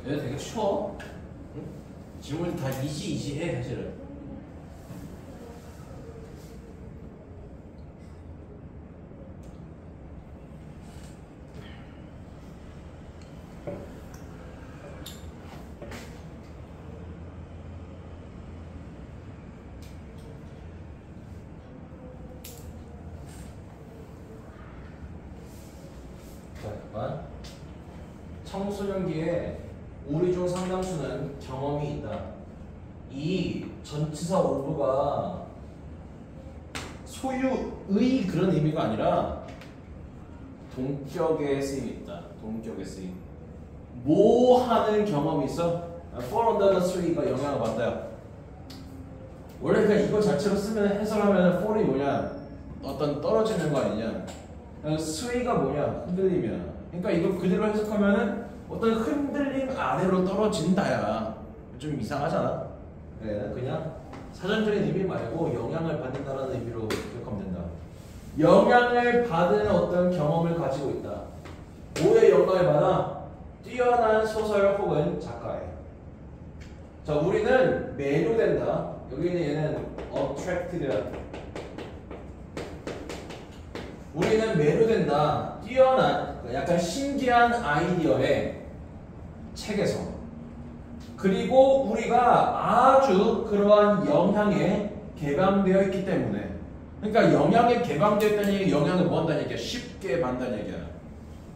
얘 되게 쉬워. 응? 질문이 다 이지해 사실은. 잠깐. 청소년기에 우리 중 상당수는 경험이 있다. 이 전치사 올브가 소유의 그런 의미가 아니라 동격의 쓰임이 있다. 동격의 쓰임. 뭐 하는 경험이 있어? fall under the tree가 영향을 받아요. 원래 그냥 이거 자체로 쓰면 해설하면 fall이 뭐냐? 어떤 떨어지는 거 아니냐? sway가 뭐냐? 흔들림이야. 그러니까 이거 그대로 해석하면은 어떤 흔들림 아래로 떨어진다야. 좀 이상하잖아. 네, 그냥 사전적인 의미 말고 영향을 받는다라는 의미로 기억하면 된다. 영향을 받은 어떤 경험을 가지고 있다. 뭐에 영향을 받아? 뛰어난 소설 혹은 작가에. 자, 우리는 매료된다. 여기는 얘는 attracted야. 우리는 매료된다. 뛰어난, 약간 신기한 아이디어에 책에서. 그리고 우리가 아주 그러한 영향에 개방되어 있기 때문에. 그러니까 영향에 개방되어 있다는 얘기, 영향을 뭐 한다는 얘기야? 쉽게 받는다는 얘기야.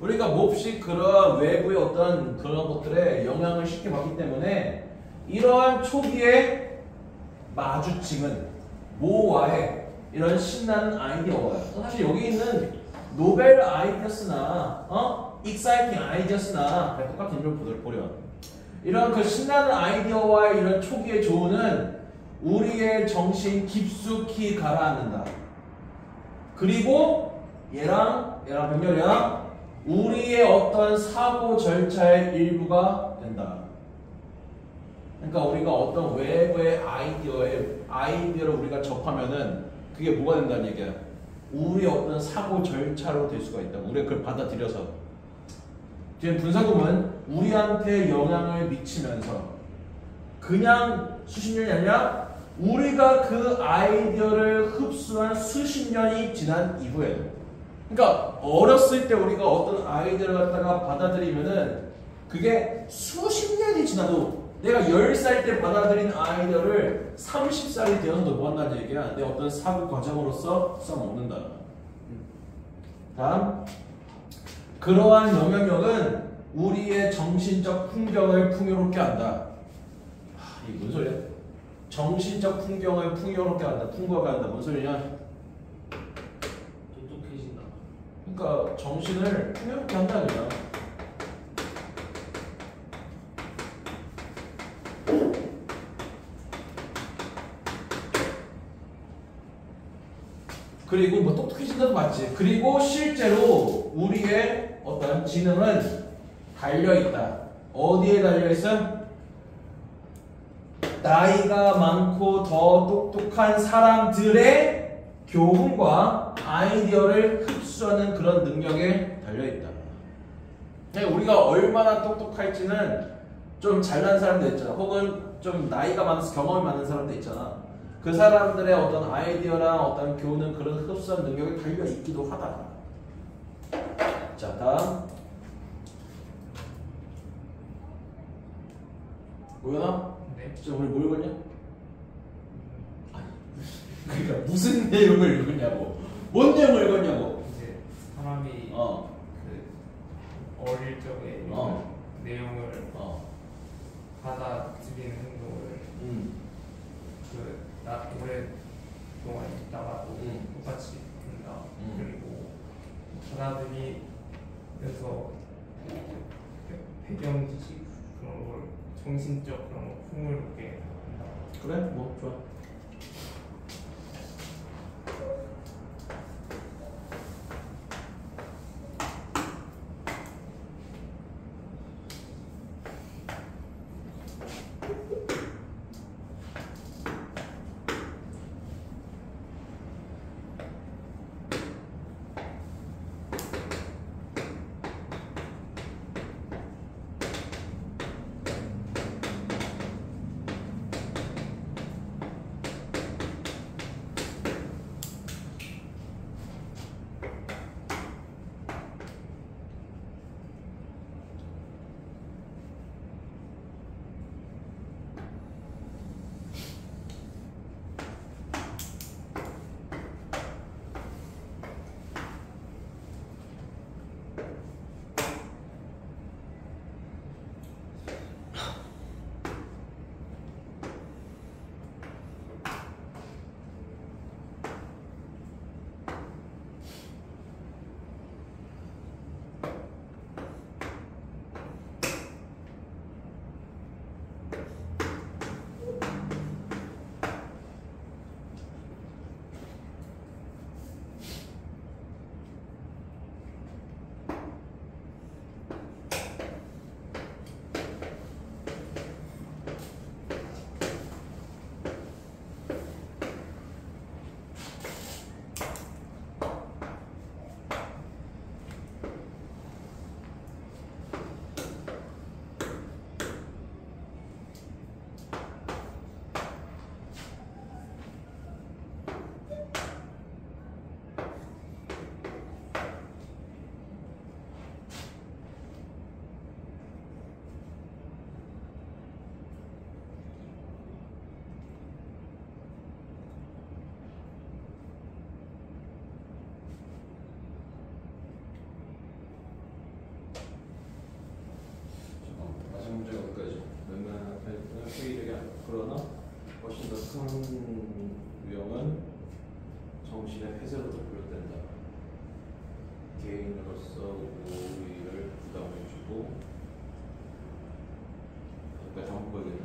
우리가 몹시 그런 외부의 어떤 그런 것들에 영향을 쉽게 받기 때문에 이러한 초기에 마주침은 뭐와의 이런 신나는 아이디어와요. 사실 여기 있는 노벨 아이디어스나 익사이팅 아이디어스나 똑같은 이름을 보려. 이런 그 신나는 아이디어와의 이런 초기의 조언은 우리의 정신 깊숙이 가라앉는다. 그리고 얘랑 병렬이랑 우리의 어떤 사고 절차의 일부가 된다. 그러니까 우리가 어떤 외부의 아이디어를 우리가 접하면은 그게 뭐가 된다는 얘기야? 우리의 어떤 사고 절차로 될 수가 있다. 우리가 그걸 받아들여서. 지금 분사구문 우리한테 영향을 미치면서 그냥 수십 년이 아니라 우리가 그 아이디어를 흡수한 수십 년이 지난 이후에도. 그러니까 어렸을 때 우리가 어떤 아이디어를 갖다가 받아들이면은 그게 수십 년이 지나도 내가 10살 때 받아들인 아이디어를 30살이 되어서도 뭐 한다는 얘기야? 내 어떤 사고 과정으로서 써먹는다. 다음. 그러한 영향력은 우리의 정신적 풍경을 풍요롭게 한다. 이게 뭔 소리야? 정신적 풍경을 풍요롭게 한다. 풍부하게 한다. 뭔 소리냐? 똑똑해진다. 그러니까 정신을 풍요롭게 한다는 거야. 그리고 뭐 똑똑해진다도 맞지. 그리고 실제로 우리의 어떤 지능은 달려있다. 어디에 달려있어? 나이가 많고 더 똑똑한 사람들의 교훈과 아이디어를 흡수하는 그런 능력에 달려있다. 우리가 얼마나 똑똑할지는 좀 잘난 사람들 있잖아. 혹은 좀 나이가 많아서 경험이 많은 사람들 있잖아. 그 사람들의 어떤 아이디어나 어떤 교훈은 그런 흡수한 능력에 달려있기도 하다. 자, 다음. 뭐야? 네. 지금 우리 뭐 읽었냐? 그러니까 무슨 내용을 읽었냐고. 뭔 내용을 읽었냐고. 이제 사람이 그 어릴 적에 내용을 받아들이는 행동을 오랫동안 있다가도 똑같이 된다. 그리고 받아들이면서 배경 지식 그런 걸 정신적 그런 거 풍요롭게 한다. 그래? 뭐 좋아. 개인으로서 우위를 부담해주고 여기까지 한번 보여야겠다.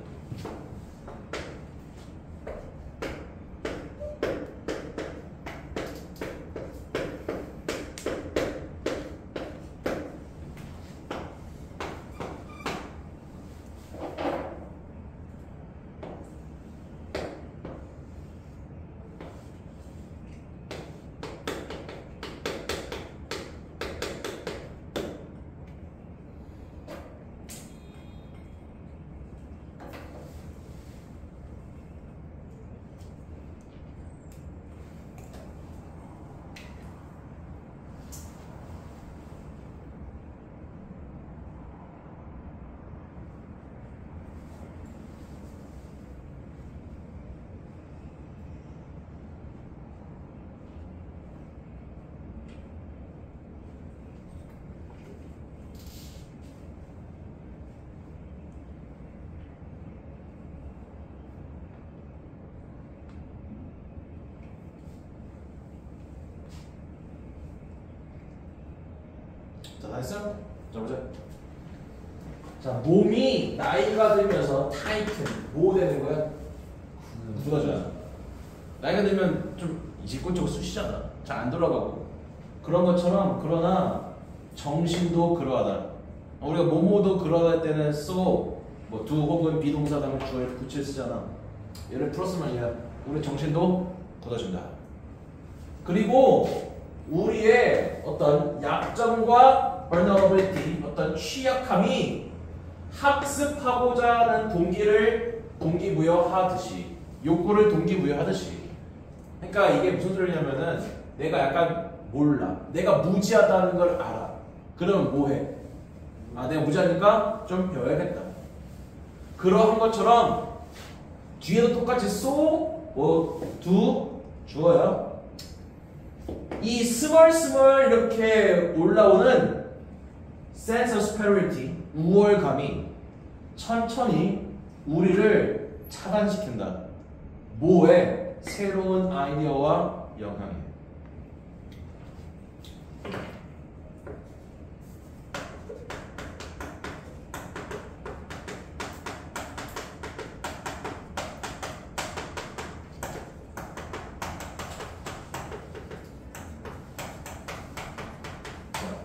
자, 다 했어? 자, 보자. 자, 몸이 나이가 들면서 타이튼, 뭐 되는 거야? 굳어져요. 나이가 들면 좀 이질권적으로 쑤시잖아. 잘 안 돌아가고. 그런 것처럼, 그러나 정신도 그러하다. 우리가 뭐뭐도 그러할 때는 so, 뭐 do 혹은 비동사 다음에 주어를 붙여 쓰잖아. 얘를 플러스만 이야. 우리 정신도 굳어진다. 그리고 우리의 어떤 약점과 vulnerability, 어떤 취약함이 학습하고자 하는 동기를 동기부여하듯이, 욕구를 동기부여하듯이. 그러니까 이게 무슨 소리냐면은 내가 약간 몰라, 내가 무지하다는 걸 알아. 그러면 뭐해? 아, 내가 무지하니까 좀 배워야겠다. 그러한 것처럼 뒤에도 똑같이 so, 뭐 do, 주어야. 이 스멀스멀 이렇게 올라오는 sense of superiority, 우월감이 천천히 우리를 차단시킨다. 뭐에? 새로운 아이디어와 영향에.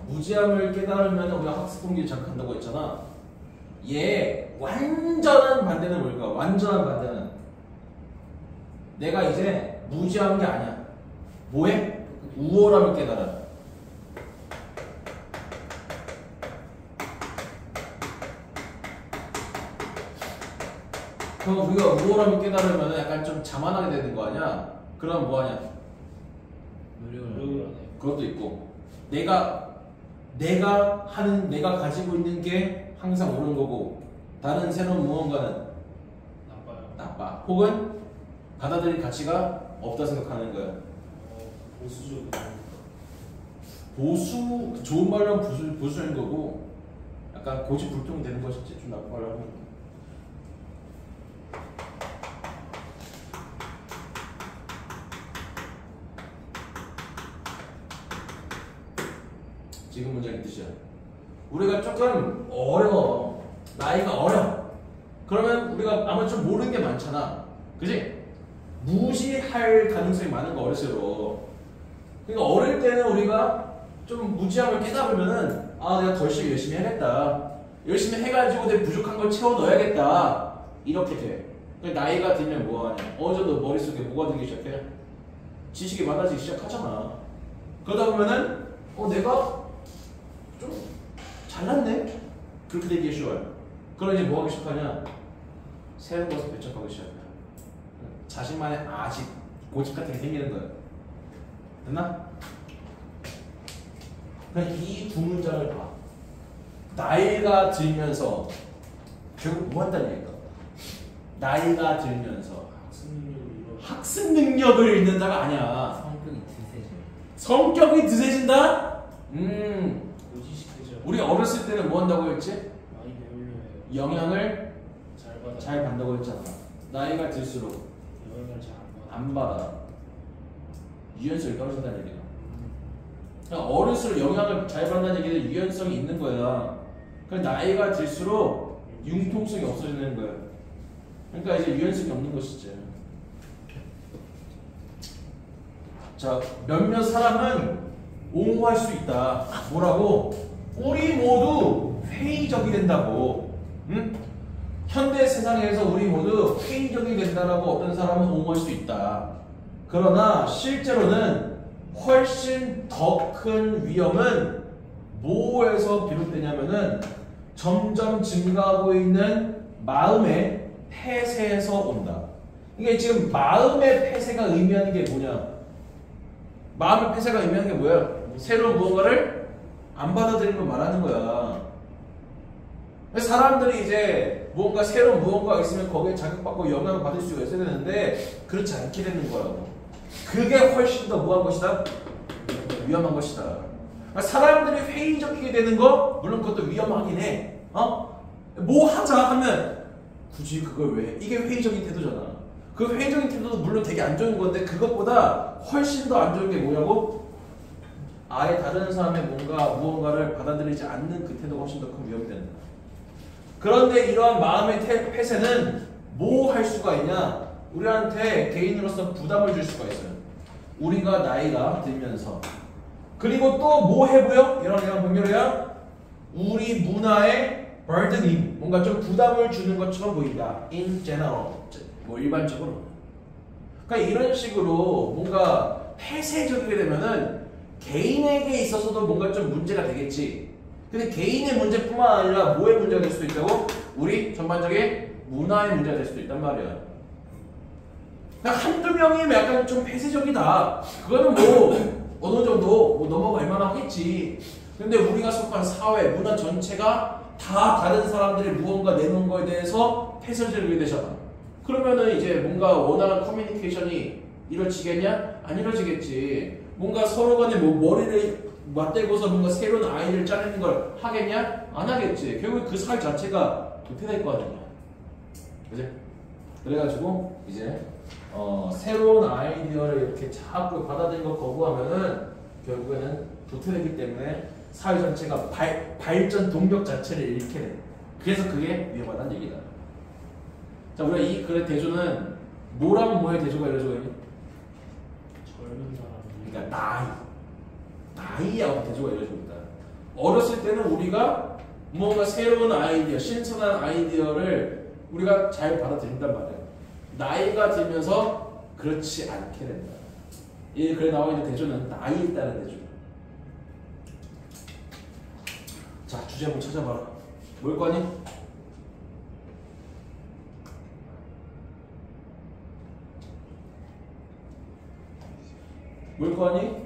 무지함을 깨달으면 우리가 학습 동기를 자극한다고 했잖아. 얘 완전한 반대는 뭘까? 완전한 반대는 내가 이제 무지한 게 아니야. 뭐해? 우월함을 깨달아. 그럼 우리가 우월함을 깨달으면 약간 좀 자만하게 되는 거 아니야? 그럼 뭐 하냐? 그것도 있고 내가 가지고 있는 게 항상 옳은 거고 다른 새로운 무언가는 나빠. 혹은 받아들일 가치가 없다 생각하는 거야. 보수적. 보수, 좋은 말로 하면 보수적인 거고 약간 고집불통이 되는 것이지, 좀 나쁜 말로 하면. 지금 문장의 뜻이야. 우리가 조금 어려워. 나이가 어려. 그러면 우리가 아마 좀 모르는 게 많잖아. 그지? 무시할 가능성이 많은 거 어릴수록. 그러니까 어릴 때는 우리가 좀 무지함을 깨달으면은 아, 내가 더 열심히 해야겠다. 열심히 해가지고 내 부족한 걸 채워 넣어야겠다. 이렇게 돼. 그러니까 나이가 들면 뭐 하냐? 어느 정도 머릿속에 뭐가 들기 시작해? 지식이 많아지기 시작하잖아. 그러다 보면은 내가 좀 잘났네? 그렇게 되기 쉬워요. 그러니 뭐 하기 시작하냐? 새로운 것을 배척하기 시작해요. 자신만의 아직, 고집 같은 게 생기는 거예요. 됐나? 그냥 이 두 문장을 봐. 나이가 들면서 결국 뭐 한다는 얘기일까? 나이가 들면서 학습 능력을 잃는다가 아니야. 성격이 드세진다? 우리 어렸을 때는 뭐 한다고 했지? 영향을 잘 받는다고 했잖아. 나이가 들수록 영향을 잘 안 받아. 유연성이 떨어진다는 얘기야. 어릴수록 영향을 잘 받는 얘기는 유연성이 있는 거야. 그러니까 나이가 들수록 융통성이 없어지는 거야. 그러니까 이제 유연성이 없는 것이지. 자, 몇몇 사람은 옹호할 수 있다. 뭐라고? 우리 모두 회의적이 된다고. 응? 현대 세상에서 우리 모두 회의적이 된다라고 어떤 사람은 옹호할 수 있다. 그러나 실제로는 훨씬 더 큰 위험은 뭐에서 비롯되냐면은 점점 증가하고 있는 마음의 폐쇄에서 온다. 이게 지금 마음의 폐쇄가 의미하는 게 뭐냐? 마음의 폐쇄가 의미하는 게 뭐야? 새로운 무언가를 안 받아들이는 걸 말하는 거야. 사람들이 이제 무언가 새로운 무언가가 있으면 거기에 자극받고 영향을 받을 수가 있어야 되는데 그렇지 않게 되는 거라고. 그게 훨씬 더 뭐한 것이다? 위험한 것이다. 사람들이 회의적이게 되는 거 물론 그것도 위험하긴 해. 뭐 하자 하면 굳이 그걸 왜? 이게 회의적인 태도잖아. 그 회의적인 태도도 물론 되게 안 좋은 건데 그것보다 훨씬 더 안 좋은 게 뭐냐고? 아예 다른 사람의 무언가를 받아들이지 않는 그 태도가 훨씬 더 큰 위험이 된다. 그런데 이러한 마음의 폐쇄는 뭐 할 수가 있냐? 우리한테 개인으로서 부담을 줄 수가 있어요. 우리가 나이가 들면서. 그리고 또 뭐 해보여? 이런 병렬이야. 우리 문화의 burdening, 뭔가 좀 부담을 주는 것처럼 보인다. In general, 뭐 일반적으로. 그러니까 이런 식으로 뭔가 폐쇄적이게 되면은 개인에게 있어서도 뭔가 좀 문제가 되겠지. 근데 개인의 문제뿐만 아니라 뭐의 문제가 될 수도 있다고? 우리 전반적인 문화의 문제가 될 수도 있단 말이야. 그러니까 한두 명이 약간 좀 폐쇄적이다. 그거는 뭐 어느 정도 뭐 넘어갈 만하겠지. 근데 우리가 속한 사회, 문화 전체가 다 다른 사람들이 무언가 내놓은 거에 대해서 폐쇄적이게 되잖아. 그러면은 이제 뭔가 원활한 커뮤니케이션이 이루어지겠냐? 안 이루어지겠지. 뭔가 서로 간에 뭐 머리를 맞대고서 뭔가 새로운 아이를 짜내는 걸 하겠냐? 안 하겠지. 결국 그 사회 자체가 도태될 거 아니야. 그지? 그래가지고 이제 새로운 아이디어를 이렇게 자꾸 받아들이는 걸 거부하면은 결국에는 도태되기 때문에 사회 전체가 발전 동력 자체를 잃게 돼. 그래서 그게 위험하다는 얘기다. 자, 우리가 이 글의 대조는 뭐라면 뭐의 대조가 이루어지고 있니? 젊은 사람. 그러니까 나이하고 대조가 이루어지고 있다. 어렸을 때는 우리가 뭔가 새로운 아이디어, 신선한 아이디어를 우리가 잘 받아들인단 말이야. 나이가 들면서 그렇지 않게 된다. 이 글에 나와 있는 대조는 나이에 따른 대조야. 자, 주제 한번 찾아봐라. 뭘 거니? 뭘 거니?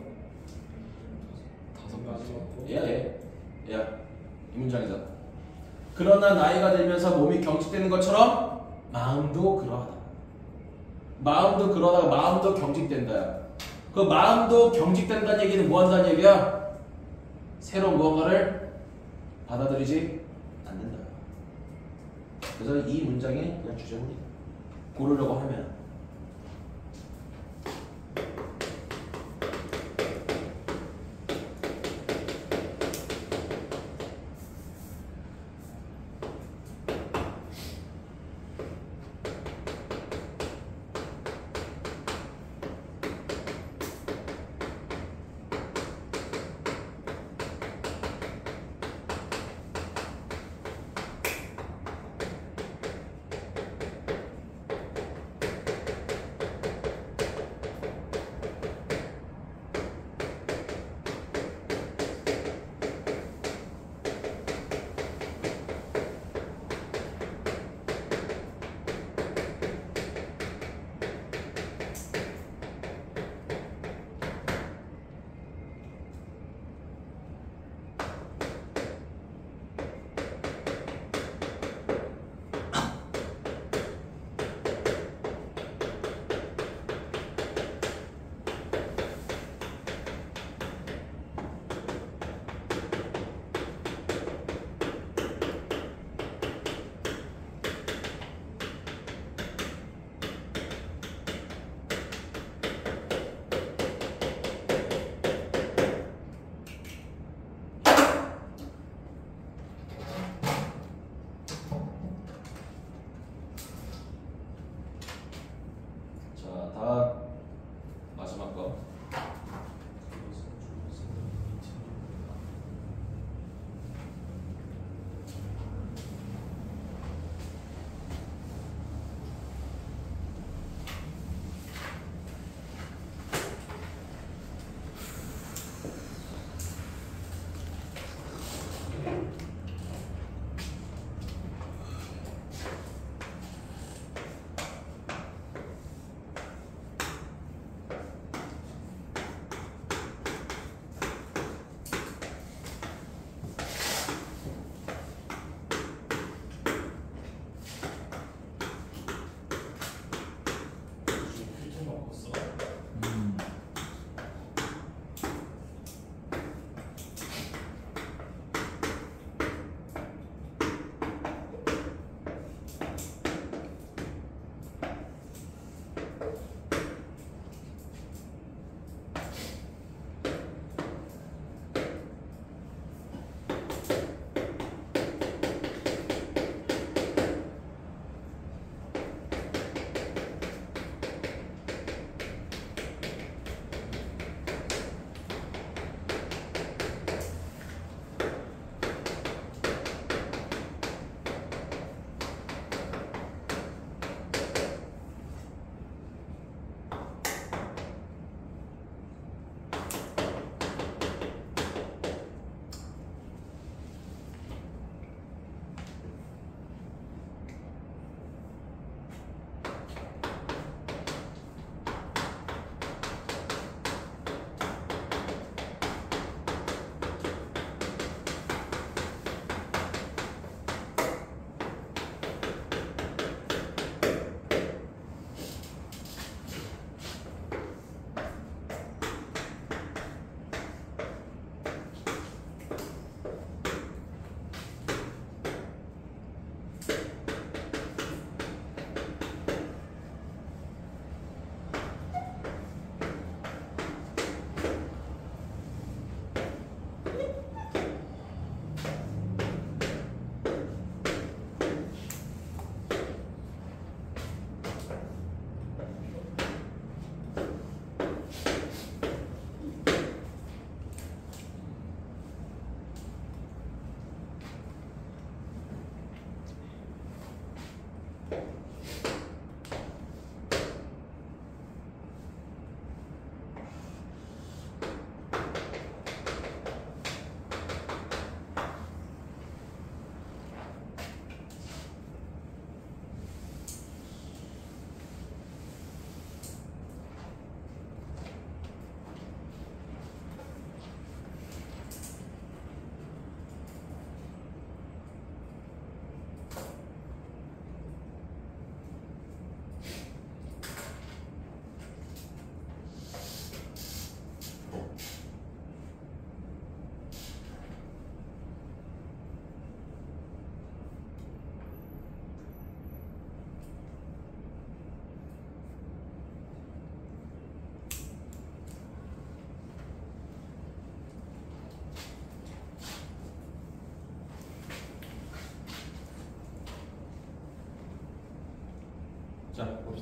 야, 이 문장이다. 그러나 나이가 들면서 몸이 경직되는 것처럼 마음도 그러하다. 마음도 그러다가 마음도 경직된다. 그 마음도 경직된다는 얘기는 뭐 한다는 얘기야? 새로운 무언가를 받아들이지 않는다. 그래서 이 문장의 그냥 주제입니다. 고르려고 하면.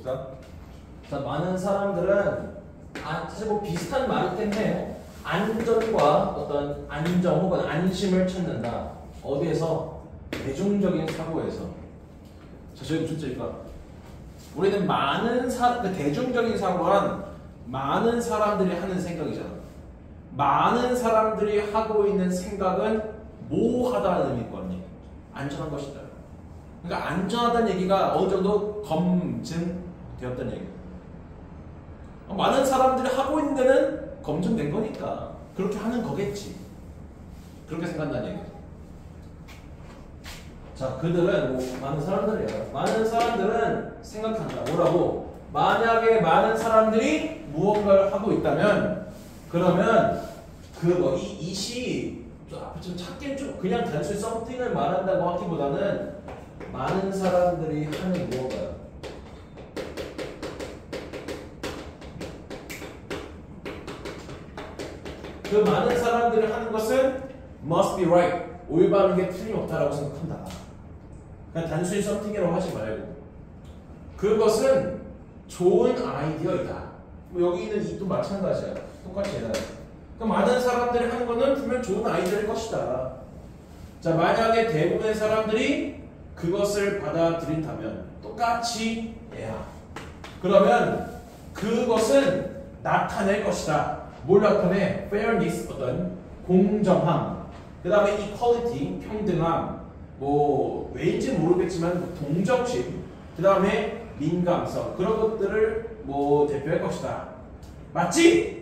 봅시다. 자, 많은 사람들은 사실 뭐 비슷한 말일 텐데 안전과 어떤 안정 혹은 안심을 찾는다. 어디에서? 대중적인 사고에서. 자, 저희 무슨 뜻일까? 우리는 그 대중적인 사고란 많은 사람들이 하는 생각이잖아. 많은 사람들이 하고 있는 생각은 모호하다는 의미거든요. 안전한 것이다. 그러니까 안전하다는 얘기가 어느 정도 검증되었다는 얘기예요. 많은 사람들이 하고 있는 데는 검증된 거니까 그렇게 하는 거겠지. 그렇게 생각한다는 얘기예요. 자, 그들은 많은 사람들이에요. 많은 사람들은 생각한다. 뭐라고? 만약에 많은 사람들이 무언가를 하고 있다면 그러면 이 시 앞에 좀 찾긴 좀 그냥 단순히 something을 말한다고 하기보다는 많은 사람들이 하는 무언가요. 그 많은 사람들이 하는 것은 must be right. 올바른 게 틀림없다라고 생각한다. 그냥 단순히 something이라고 하지 말고 그것은 좋은 아이디어이다. 뭐 여기 있는 이도 마찬가지야. 똑같이 해놔요. 그러니까 많은 사람들이 하는 거는 분명 좋은 아이디어일 것이다. 자, 만약에 대부분의 사람들이 그것을 받아들인다면 똑같이 해야. 그러면 그것은 나타낼 것이다. 뭘 나타내? fairness, 어떤 공정함. 그 다음에 equality, 평등함. 뭐 왜인지 모르겠지만 동정심. 그 다음에 민감성. 그런 것들을 뭐 대표할 것이다. 맞지?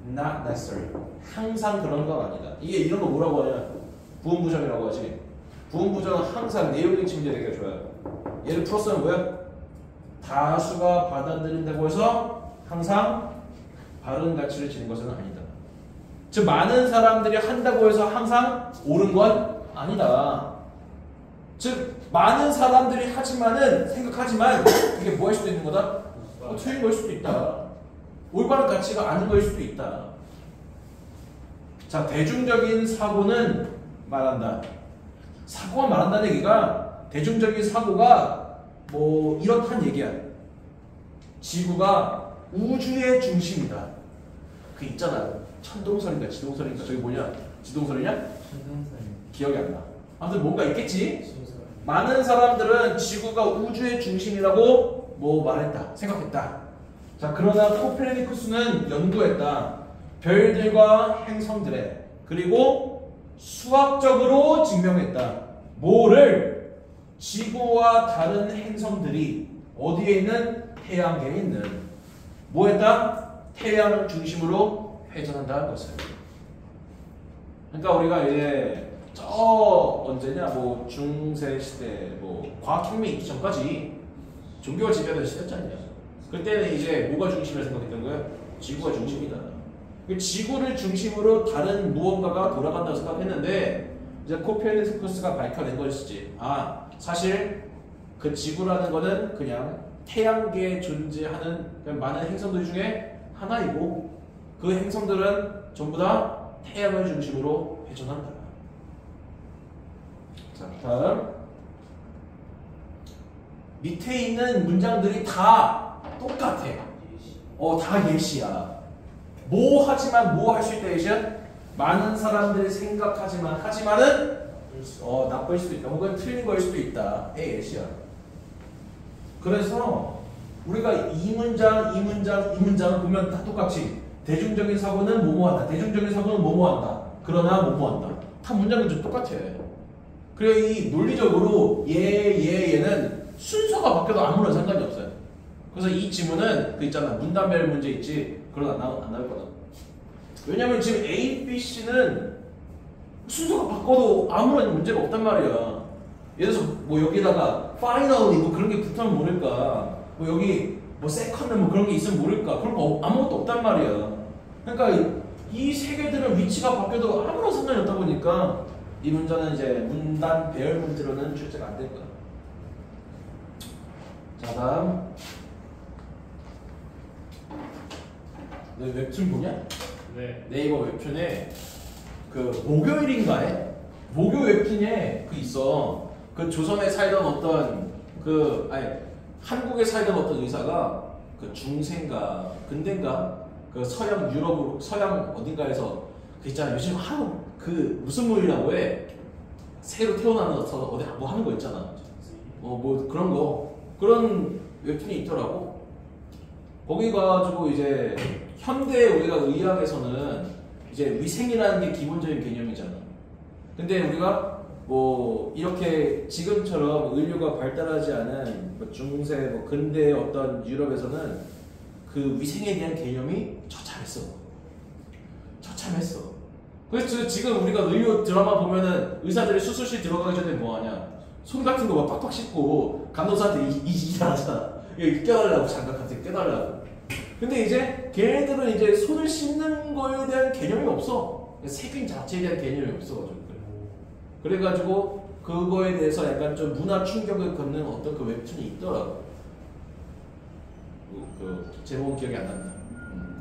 Not necessary. 항상 그런 건 아니다. 이게 이런 거 뭐라고 하냐? 부분부정이라고 하지. 부분부정은 항상 내용의 침제 되게 좋아요. 얘를 풀었으면 뭐야? 다수가 받아들인다고 해서 항상 바른 가치를 지닌 것은 아니다. 즉 많은 사람들이 한다고 해서 항상 옳은 건 아니다. 즉 많은 사람들이 생각하지만 이게 뭐 할 수도 있는 거다? 틀린 거일 수도 있다. 올바른 가치가 아닌 거일 수도 있다. 자, 대중적인 사고는 말한다. 사고가 말한다는 얘기가 대중적인 사고가 뭐 이렇단 얘기야. 지구가 우주의 중심이다. 그 있잖아. 천동설인가 지동설인가 저기 뭐냐? 지동설이냐? 천동설. 기억이 안 나. 아무튼 뭔가 있겠지. 많은 사람들은 지구가 우주의 중심이라고 뭐 말했다. 생각했다. 자, 그러나 코페르니쿠스는 연구했다. 별들과 행성들에. 그리고 수학적으로 증명했다. 뭐를? 지구와 다른 행성들이 어디에 있는? 태양계에 있는. 뭐 했다? 태양을 중심으로 회전한다는 것을. 그러니까 우리가 이제 언제냐? 뭐 중세 시대 뭐 과학혁명 있기 전까지 종교가 지배하던 시대였잖아요. 그때는 이제 뭐가 중심이라 생각했던 거예요? 지구가 중심이다. 지구를 중심으로 다른 무언가가 돌아간다고 생각했는데 이제 코페르니쿠스가 밝혀낸 것이지. 사실 그 지구라는 거는 그냥 태양계에 존재하는 많은 행성들 중에 하나이고 그 행성들은 전부 다 태양을 중심으로 회전한다. 자, 다음 밑에 있는 문장들이 다 똑같아. 다 예시야. 뭐 하지만 뭐 할 수 있다 예시야? 많은 사람들이 하지만은 나쁠 수도 있다. 혹은 틀린 거일 수도 있다. 예시야. 그래서 우리가 이 문장을 보면 다 똑같이 대중적인 사고는 뭐뭐한다. 대중적인 사고는 뭐뭐한다. 그러나 뭐뭐한다. 다 문장은 좀 똑같아. 그래 이 논리적으로 얘는 순서가 바뀌어도 아무런 상관이 없어요. 그래서 이 지문은 그 있잖아. 문단별 문제 있지. 그런 안 나올 거다. 왜냐면 지금 A, B, C는 순서가 바꿔도 아무런 문제가 없단 말이야. 예를 들어서 뭐 여기다가 finally 뭐 그런 게 붙으면 모를까. 뭐 여기 뭐 second 뭐 그런 게 있으면 모를까. 그런 거 아무것도 없단 말이야. 그러니까 이 세 개들은 위치가 바뀌어도 아무런 상관이 없다 보니까 이 문제는 이제 문단 배열 문제로는 출제가 안 될 거야. 자, 다음. 너 웹툰 보냐? 네. 네이버 웹툰에 그 목요일인가에 목요 웹툰에 그 있어. 그 조선에 살던 어떤 한국에 살던 어떤 의사가 그 중세인가 근대인가 그 서양 유럽 서양 어딘가에서 그 있잖아 요즘 하루 그 무슨 물이라고 해 새로 태어나서 어디 뭐 하는 거 있잖아 뭐 그런 웹툰이 있더라고. 거기 가지고 이제 현대 우리가 의학에서는 이제 위생이라는 게 기본적인 개념이잖아. 근데 우리가 뭐 이렇게 지금처럼 의료가 발달하지 않은 뭐 중세 뭐 근대 어떤 유럽에서는 그 위생에 대한 개념이 처참했어. 그래서 지금 우리가 의료 드라마 보면은 의사들이 수술실 들어가기 전에 뭐 하냐? 손 같은 거 막 빡빡 씻고 간호사한테 일하잖아. 껴달라고 장갑 같은 거 껴달라고. 근데 이제 걔네들은 이제 손을 씻는 거에 대한 개념이 없어. 세균 자체에 대한 개념이 없어가지고. 그래가지고 그거에 대해서 약간 좀 문화 충격을 겪는 어떤 그 웹툰이 있더라고. 그 제목은 기억이 안 난다.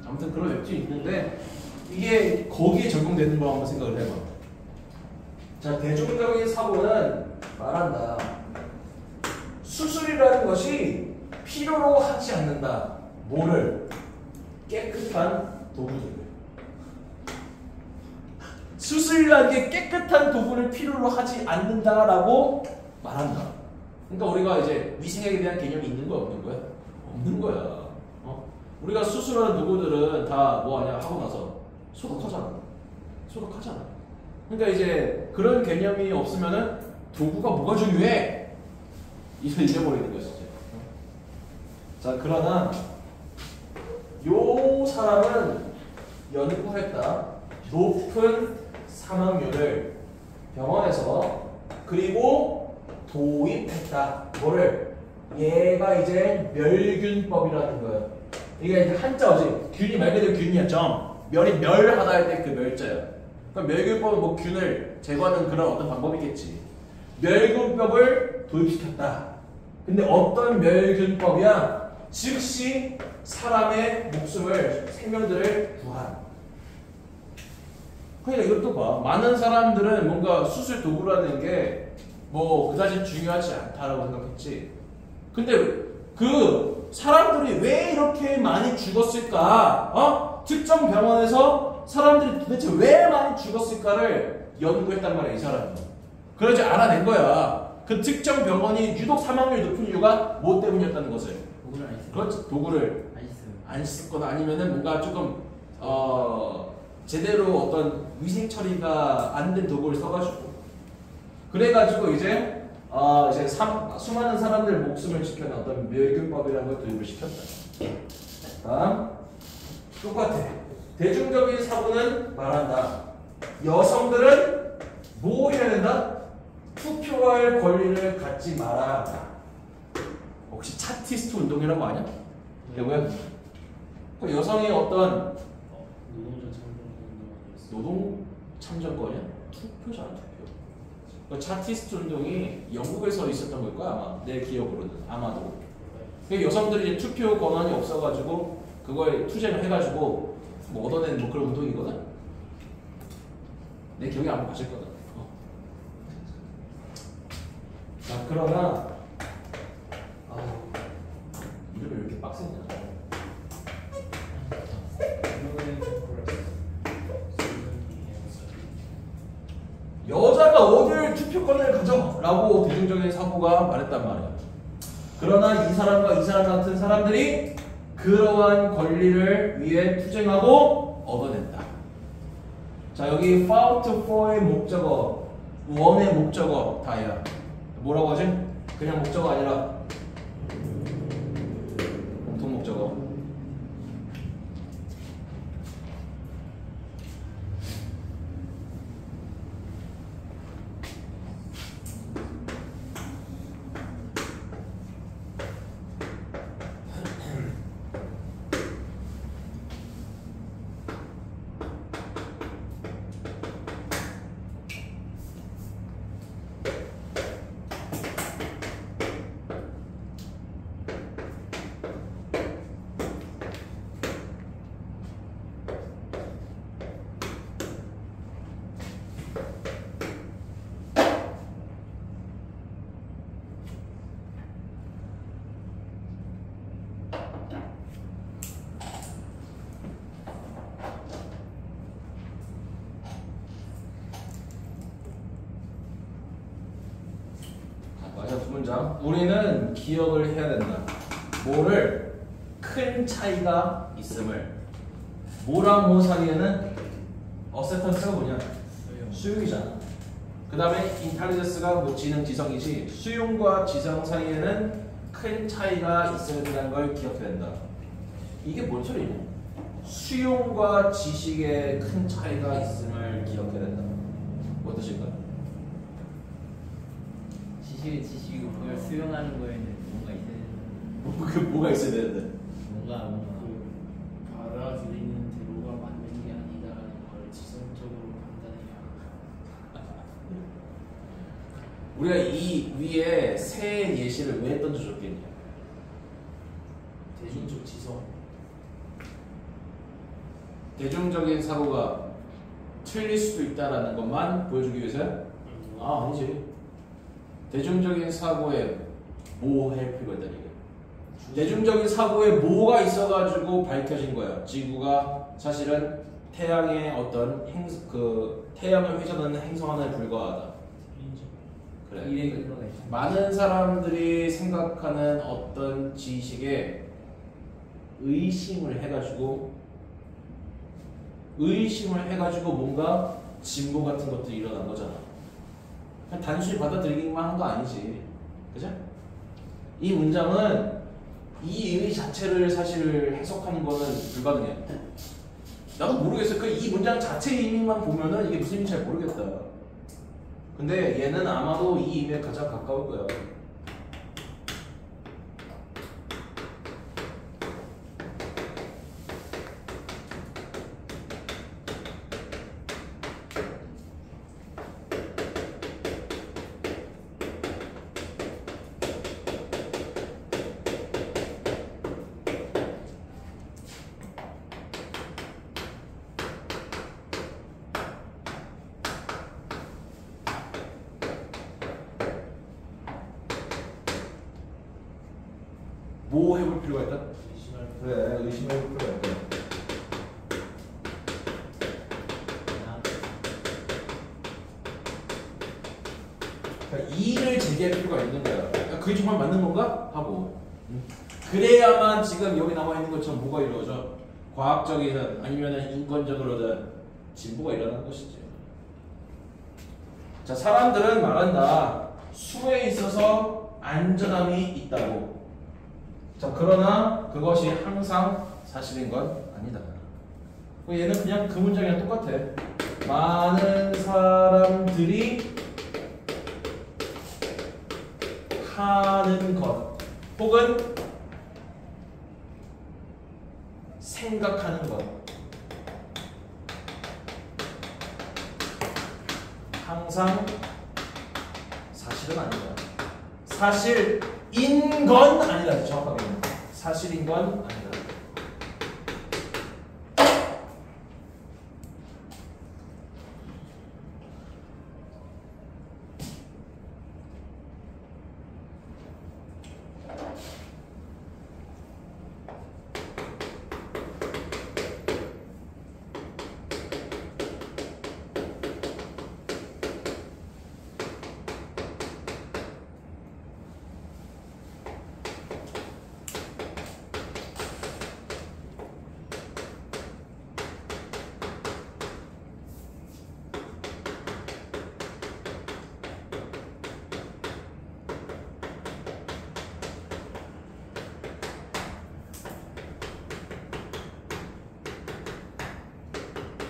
아무튼 그런 웹툰이 있는데 이게 거기에 적용되는 거 한번 생각을 해봐. 자, 대중적인 사고는 말한다. 수술이라는 것이 필요로 하지 않는다. 뭐를? 깨끗한 도구들. 수술이라는 게 깨끗한 도구를 필요로 하지 않는다라고 말한다. 그러니까 우리가 이제 위생에 대한 개념이 있는 거야, 없는 거야? 없는 거야. 우리가 수술하는 도구들은 다 뭐하냐 하고 나서 소독하잖아. 그러니까 이제 그런 개념이 없으면은 도구가 뭐가 중요해? 이걸 잊어버리는 것이지. 자, 그러나 요 사람은 연구했다. 높은 사망률을 병원에서 그리고 도입했다. 뭐를? 얘가 이제 멸균법이라는 거야. 이게 이제 한자어지. 균이 말 그대로 균이야. 멸이 멸하다 할 때 그 멸자야. 그러니까 멸균법은 뭐 균을 제거하는 그런 어떤 방법이겠지. 멸균법을 도입시켰다. 근데 어떤 멸균법이야? 즉시 사람의 목숨을, 생명들을 구한. 그러니까 이것도 봐. 많은 사람들은 뭔가 수술 도구라는 게 뭐 그다지 중요하지 않다라고 생각했지. 근데 그 사람들이 왜 이렇게 많이 죽었을까? 특정 병원에서 사람들이 도대체 왜 많이 죽었을까를 연구했단 말이야, 이 사람이. 그러지 알아낸 거야. 그 특정 병원이 유독 사망률이 높은 이유가 뭐 때문이었다는 것을. 도구를 안 쓰고. 그렇지. 도구를 안 쓰거나 아니면은 뭔가 조금 제대로 어떤 위생 처리가 안 된 도구를 써가지고. 그래가지고 이제 수많은 사람들 목숨을 지켜낸 어떤 멸균법이라는 걸 도입을 시켰다. 다음 똑같아. 대중적인 사고는 말한다. 여성들은 뭐 해야 된다? 투표할 권리를 갖지 마라. 혹시 차티스트 운동이라고 아냐? 여보야? 그 여성이 어떤 노동 참정권이야? 투표잖아, 투표. 그 차티스트 운동이 영국에서 있었던 걸 거야, 아마. 내 기억으로는. 아마도. 그 여성들이 이제 투표 권한이 없어가지고 그거에 투쟁을 해가지고 뭐 얻어낸 뭐 그런 운동이거든? 내 기억이 아마 맞을 거다. 자, 그러나 이름이 왜 이렇게 빡세냐? 여자가 어딜 투표권을 가져? 라고 대중적인 사고가 말했단 말이야. 그러나 이 사람과 이 사람 같은 사람들이 그러한 권리를 위해 투쟁하고 얻어냈다. 자, 여기 fought for의 목적어, 원의 목적어 다야. 뭐라고 하지? 그냥 목적어 아니라 공통 목적어. 문장. 우리는 기억을 해야 된다. 뭐를? 큰 차이가 있음을. 뭐랑 뭐 사이에는 어셉턴스가 뭐냐? 수용이잖아. 그 다음에 인텔리전스가 뭐 지능, 지성이지. 수용과 지성 사이에는 큰 차이가 있음에 대한 걸 기억해야 된다. 이게 뭔 소리냐? 수용과 지식에 큰 차이가 있음을 기억해야 된다. 뭐 뜻일까? 지식이 지식이고 그걸 수용하는 거에는 뭔가 있어야 되는 그 뭐가 있어야 되는데? 뭔가 그 받아들이는 대로가 맞는 게 아니다라는 걸 지성적으로 판단해야 우리가 이 위에 세 예시를 왜 던져줬겠냐? 대중적 지성. 대중적인 사고가 틀릴 수도 있다라는 것만 보여주기 위해서야? 아, 아니지. 대중적인 사고에 뭐 할 필요가 있다는 얘기야. 대중적인 사고에 뭐가 있어가지고 밝혀진 거야. 지구가 사실은 태양의 어떤 태양을 회전하는 행성 하나에 불과하다. 그래. 일의 근거가 있어. 많은 사람들이 생각하는 어떤 지식에 의심을 해가지고 뭔가 진보 같은 것도 일어난 거잖아. 그냥 단순히 받아들이기만 한 거 아니지. 그죠? 이 문장은 이 의미 자체를 사실 해석하는 거는 불가능해. 나도 모르겠어. 이 문장 자체의 의미만 보면은 이게 무슨 의미인지 잘 모르겠다. 근데 얘는 아마도 이 의미에 가장 가까울 거야. 뭐 해볼 필요가 있다? 의심할 그래, 의심해볼 필요가 있다. 그러니까 이의를 제기할 필요가 있는 거야. 그러니까 그게 정말 맞는 건가? 하고. 그래야만 지금 여기 나와 있는 것처럼 뭐가 이루어져? 과학적이든 아니면 인권적으로든 진보가 일어나는 것이지. 자, 사람들은 말한다. 수에 있어서 안전함이 있다고. 자, 그러나 그것이 항상 사실인 건 아니다. 얘는 그냥 그 문장이랑 똑같아. 많은 사람들이 하는 것 혹은 생각하는 것 항상 사실은 아니다. 사실인 건 아니다. 정확하게 사실인 건 아니다.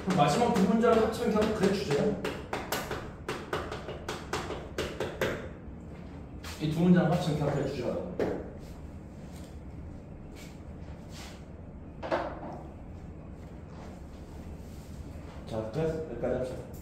그럼 마지막 두 문장을 합치면 그냥 그래 주제야. 이 두 문장을 합치면 그냥 그래 주제야. 자, 끝. 여기까지 합시다.